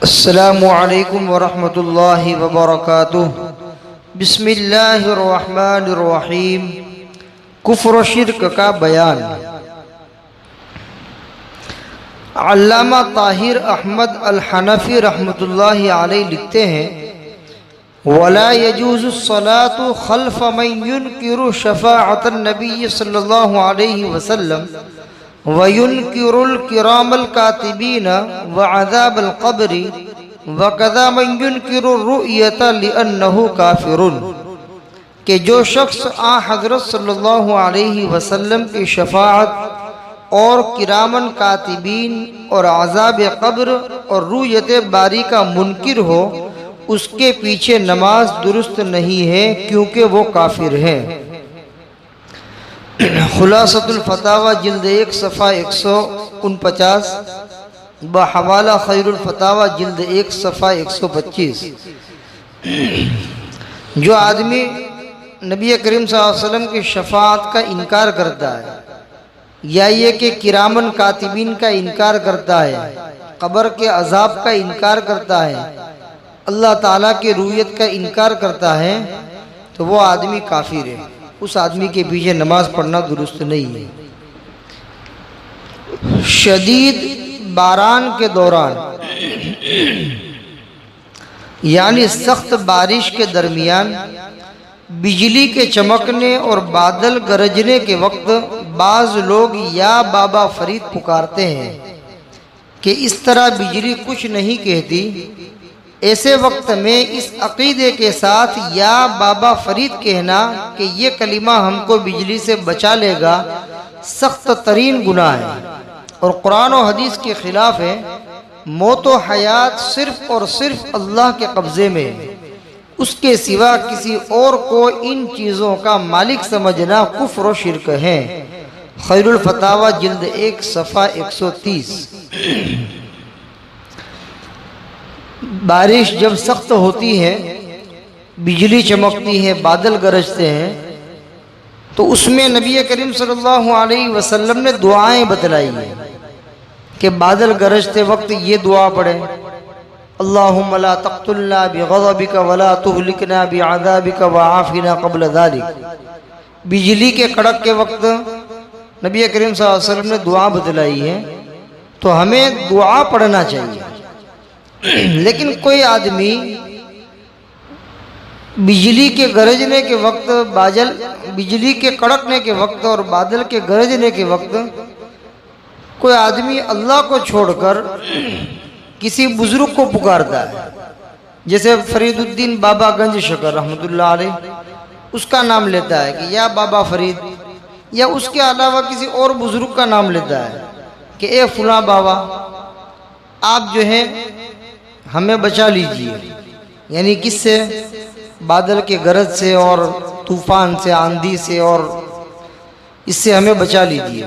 अस्सलामु अलैकुम वरहमतुल्लाहि वबरकातुह। बिस्मिल्लाहिर्रहमानिर्रहीम। कुफ्र व शिर्क का बयान। अल्लामा ताहिर अहमद अल हनफी रहमतुल्लाहि अलैहि लिखते हैं, वला यजूज़ु सलातु खल्फ मन युनकिरु शफाअतन नबी सल्लल्लाहु अलैहि वसल्लम व युनकिरुल किरामल कातिबीन व अज़ाबल क़ब्रि व कज़ा मन युनकिरु रुयत लिअन्नहु काफिरुन। कि जो शख्स आ हज़रत सल्लल्लाहु अलैहि वसल्लम की शफाअत और किरामन कातिबीन और अज़ाब क़ब्र और रुयत बारी का मुनकिर हो, उसके पीछे नमाज दुरुस्त नहीं है, क्योंकि वो काफिर है। खुलासतुल फतावा जिल्द 1 सफ़ा 149 व हवाला खैरुल फतावा जिल्द 1 सफ़ा 125। जो आदमी नबी करीम सल्लल्लाहु अलैहि वसल्लम की शफाअत का इनकार करता है, या ये कि किरामन कातिबीन का इनकार करता है, कब्र के अजाब का इनकार करता है, अल्लाह ताला की रूयत का इनकार करता है, तो वो आदमी काफिर है। उस आदमी के पीछे नमाज पढ़ना दुरुस्त नहीं है। शदीद बारान के दौरान यानी सख्त बारिश के दरमियान बिजली के चमकने और बादल गरजने के वक्त बाज लोग या बाबा फरीद पुकारते हैं कि इस तरह बिजली कुछ नहीं कहती। ऐसे वक्त में इस अकीदे के साथ या बाबा फरीद कहना कि ये कलिमा हमको बिजली से बचा लेगा, सख्त तरीन गुनाह है और कुरान और हदीस के खिलाफ है। मौत व हयात सिर्फ और सिर्फ अल्लाह के कब्ज़े में है, उसके सिवा किसी और को इन चीज़ों का मालिक समझना कुफ्र व शिर्क है। खैरुल फतावा जिल्द 1 सफ़ा 130। बारिश जब सख्त होती है, बिजली चमकती है, बादल गरजते हैं, तो उसमें नबी करीम सल्लल्लाहु अलैहि वसल्लम ने दुआएं बतलाई हैं कि बादल गरजते वक्त ये दुआ पढ़ें, अल्लाहुम्मा ला तक़्तुलना बिग़ज़बिका वला तुहलिकना बिअज़ाबिका वआफ़िना क़ब्ल ज़ालिक। बिजली के कड़क के वक्त नबी करीम सल्लल्लाहु अलैहि वसल्लम ने दुआ बतलाई है, तो हमें दुआ पढ़ना चाहिए। लेकिन कोई आदमी बिजली के गरजने के वक्त, बिजली के कड़कने के वक्त और बादल के गरजने के वक्त कोई आदमी अल्लाह को छोड़कर किसी बुजुर्ग को पुकारता है, जैसे फरीदुद्दीन बाबा गंज शकर रहमतुल्लाह अलैह, उसका नाम लेता है कि या बाबा फरीद, या उसके अलावा किसी और बुजुर्ग का नाम लेता है कि ए फुला बाबा, आप जो है हमें बचा लीजिए। यानी किससे? बादल के गरज से और तूफान से, आंधी से, और इससे हमें बचा लीजिए।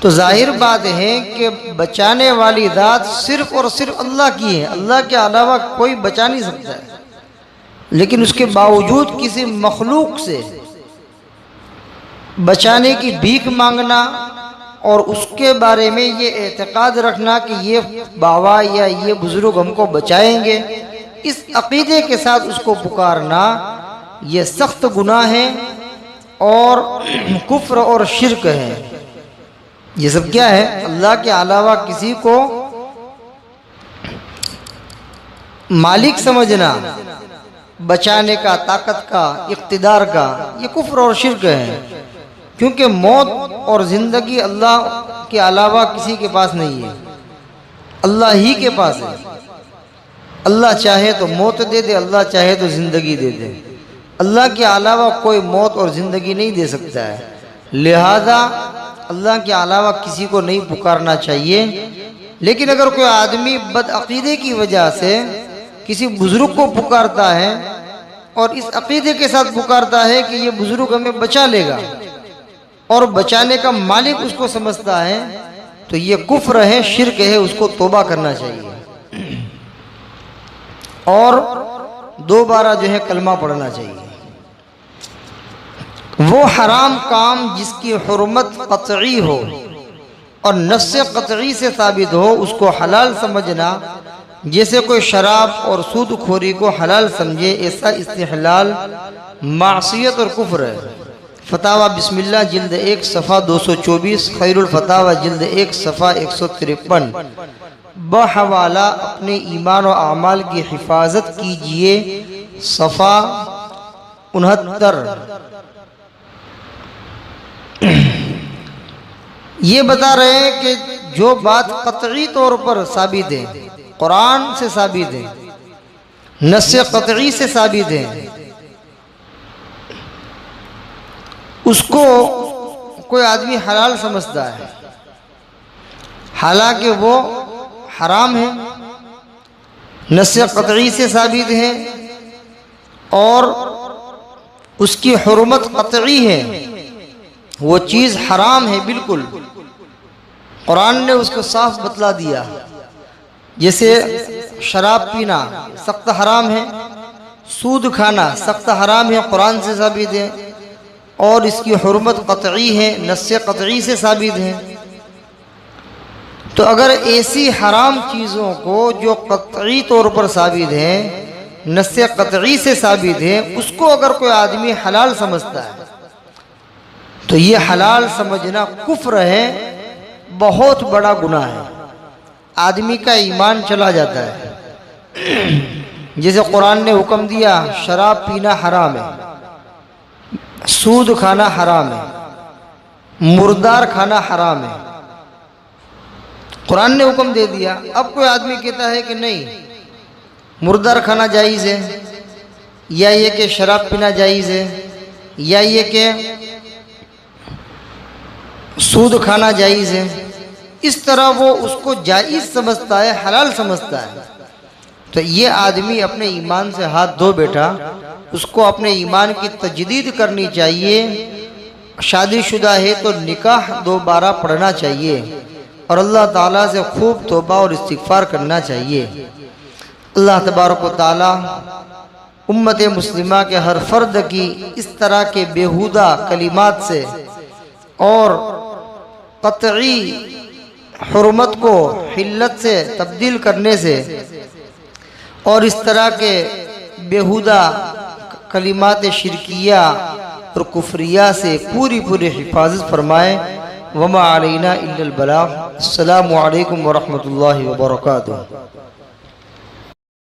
तो जाहिर बात है कि बचाने वाली ज़ात सिर्फ और सिर्फ अल्लाह की है, अल्लाह के अलावा कोई बचा नहीं सकता है। लेकिन उसके बावजूद किसी मखलूक से बचाने की भीख मांगना और उसके बारे में ये एतकाद रखना कि ये बाबा या ये बुजुर्ग हमको बचाएंगे, इस अकीदे के साथ उसको पुकारना ये सख्त गुनाह है और कुफ्र और शिर्क है। ये सब क्या है? अल्लाह के अलावा किसी को मालिक समझना, बचाने का, ताकत का, इख्तिदार का, ये कुफ्र और शिर्क है। क्योंकि मौत और ज़िंदगी अल्लाह के अलावा किसी के पास नहीं है, अल्लाह ही के पास है। अल्लाह चाहे तो मौत दे दे, अल्लाह चाहे तो ज़िंदगी दे दे। अल्लाह के अलावा कोई मौत और ज़िंदगी नहीं दे सकता है। लिहाजा अल्लाह के अलावा किसी को नहीं पुकारना चाहिए। लेकिन अगर कोई आदमी बदअकीदे की वजह से किसी बुजुर्ग को पुकारता है और इस अकीदे के साथ पुकारता है कि ये बुजुर्ग हमें बचा लेगा और बचाने का मालिक उसको समझता है, तो ये कुफ्र है, शिर्क है, उसको तौबा करना चाहिए और दोबारा जो है कलमा पढ़ना चाहिए। वो हराम काम जिसकी हुर्मत क़त्ई हो और नस्स क़त्ई से साबित हो, उसको हलाल समझना जैसे कोई शराब और सूदखोरी को हलाल समझे, ऐसा इस्तिहलाल मासियत और कुफ्र है। फतावा बिस्मिल्लाह जिल्द 1 सफ़ा 224, खैरुल फतावा जिल्द 1 सफ़ा 153। बहवाला अपने ईमान और आमाल की हिफाजत कीजिए, सफ़ा 69। ये बता रहे हैं कि जो बात कतई तौर पर साबित है, कुरान से साबित है, नस्से कतई से साबित है, उसको कोई आदमी हलाल समझता है, हालांकि वो हराम है, नस्से कतई से साबित है और उसकी हुर्मत कतई है, वो चीज़ हराम है बिल्कुल। कुरान ने उसको साफ बतला दिया। जैसे शराब पीना सख्त हराम है, सूद खाना सख्त हराम है, कुरान से साबित है, और इसकी हुर्मत कतई है, नस्से कतई से साबित है। तो अगर ऐसी हराम चीज़ों को जो कतई तौर पर साबित है, नस्से कतई से साबित है, उसको अगर कोई आदमी हलाल समझता है तो ये हलाल समझना कुफ्र है, बहुत बड़ा गुनाह है, आदमी का ईमान चला जाता है। जैसे कुरान ने हुक्म दिया शराब पीना हराम है, सूद खाना हराम है, मुर्दार खाना हराम है, कुरान ने हुक्म दे दिया। अब कोई आदमी कहता है कि नहीं मुर्दार खाना जायज़ है, या ये कि शराब पीना जायज़ है, या ये कि सूद खाना जायज़ है, इस तरह वो उसको जायज़ समझता है, हलाल समझता है, तो ये आदमी अपने ईमान से हाथ धो बैठा। उसको अपने ईमान की तजदीद करनी चाहिए। शादीशुदा है तो निकाह दोबारा पढ़ना चाहिए और अल्लाह ताला से खूब तौबा और इस्तिग़फ़ार करना चाहिए। अल्लाह तबारक व तआला उम्मत मुस्लिमा के हर फ़र्द की इस तरह के बेहुदा कलिमात से और कतई हुर्मत को हिल्लत से तब्दील करने से और इस तरह के बेहुदा कलिमात शिरकिया और कुफ्रिया से पूरी हिफाजत फरमाए। वमा अलैना इल्लल बलाग। अस्सलामु अलैकुम व रहमतुल्लाहि व बरकातुहू।